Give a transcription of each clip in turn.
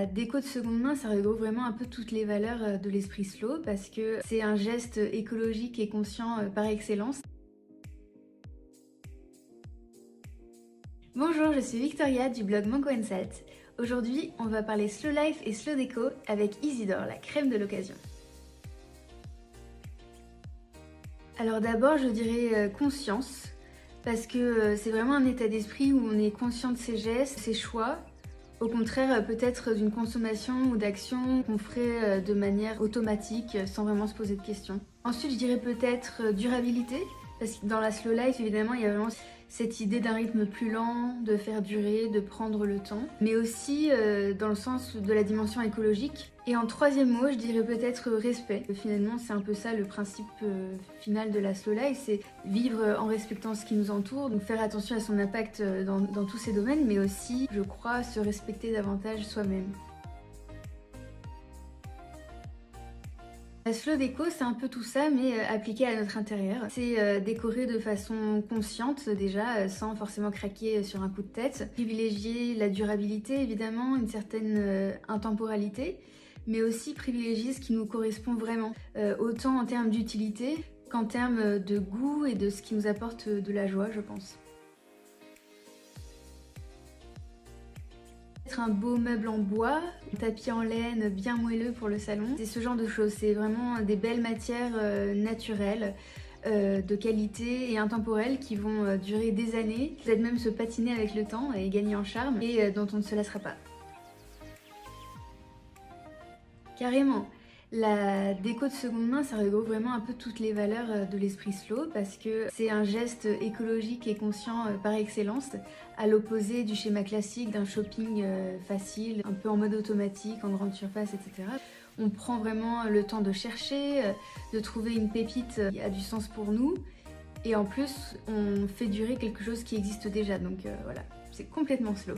La déco de seconde main, ça regroupe vraiment un peu toutes les valeurs de l'esprit slow parce que c'est un geste écologique et conscient par excellence. Bonjour, je suis Victoria du blog Manco & Salt. Aujourd'hui, on va parler slow life et slow déco avec Isidore, la crème de l'occasion. Alors d'abord, je dirais conscience, parce que c'est vraiment un état d'esprit où on est conscient de ses gestes, ses choix. Au contraire, peut-être d'une consommation ou d'action qu'on ferait de manière automatique, sans vraiment se poser de questions. Ensuite, je dirais peut-être durabilité, parce que dans la slow life, évidemment, il y a vraiment cette idée d'un rythme plus lent, de faire durer, de prendre le temps, mais aussi dans le sens de la dimension écologique. Et en troisième mot, je dirais peut-être respect. Finalement, c'est un peu ça le principe final de la slow life, c'est vivre en respectant ce qui nous entoure, donc faire attention à son impact dans tous ces domaines, mais aussi, je crois, se respecter davantage soi-même. La slow déco, c'est un peu tout ça, mais appliqué à notre intérieur. C'est décorer de façon consciente déjà, sans forcément craquer sur un coup de tête. Privilégier la durabilité, évidemment, une certaine intemporalité, mais aussi privilégier ce qui nous correspond vraiment, autant en termes d'utilité qu'en termes de goût et de ce qui nous apporte de la joie, je pense. Un beau meuble en bois, un tapis en laine bien moelleux pour le salon. C'est ce genre de choses, c'est vraiment des belles matières naturelles, de qualité et intemporelles qui vont durer des années, peut-être même se patiner avec le temps et gagner en charme et dont on ne se lassera pas. Carrément. La déco de seconde main, ça regroupe vraiment un peu toutes les valeurs de l'esprit slow parce que c'est un geste écologique et conscient par excellence, à l'opposé du schéma classique d'un shopping facile, un peu en mode automatique, en grande surface, etc. On prend vraiment le temps de chercher, de trouver une pépite qui a du sens pour nous et en plus on fait durer quelque chose qui existe déjà, donc voilà, c'est complètement slow.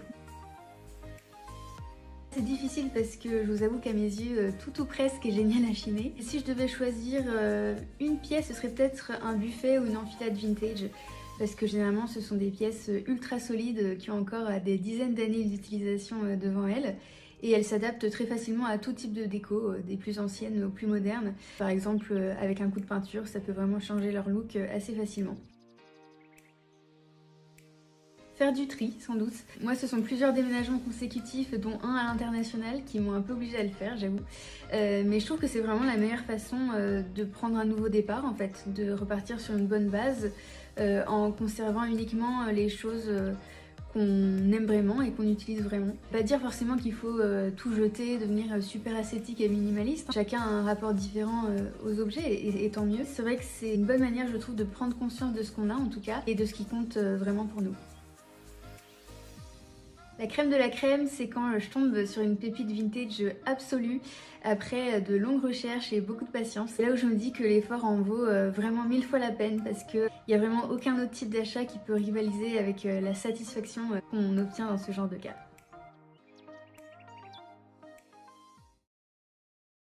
C'est difficile parce que je vous avoue qu'à mes yeux, tout ou presque est génial à chiner. Et si je devais choisir une pièce, ce serait peut-être un buffet ou une enfilade vintage parce que généralement ce sont des pièces ultra solides qui ont encore des dizaines d'années d'utilisation devant elles et elles s'adaptent très facilement à tout type de déco, des plus anciennes aux plus modernes. Par exemple, avec un coup de peinture, ça peut vraiment changer leur look assez facilement. Faire du tri, sans doute. Moi, ce sont plusieurs déménagements consécutifs, dont un à l'international, qui m'ont un peu obligée à le faire, j'avoue. Mais je trouve que c'est vraiment la meilleure façon de prendre un nouveau départ, en fait, de repartir sur une bonne base, en conservant uniquement les choses qu'on aime vraiment et qu'on utilise vraiment. Pas dire forcément qu'il faut tout jeter, devenir super ascétique et minimaliste. Chacun a un rapport différent aux objets et tant mieux. C'est vrai que c'est une bonne manière, je trouve, de prendre conscience de ce qu'on a, en tout cas, et de ce qui compte vraiment pour nous. La crème de la crème, c'est quand je tombe sur une pépite vintage absolue après de longues recherches et beaucoup de patience. C'est là où je me dis que l'effort en vaut vraiment 1000 fois la peine parce qu'il n'y a vraiment aucun autre type d'achat qui peut rivaliser avec la satisfaction qu'on obtient dans ce genre de cas.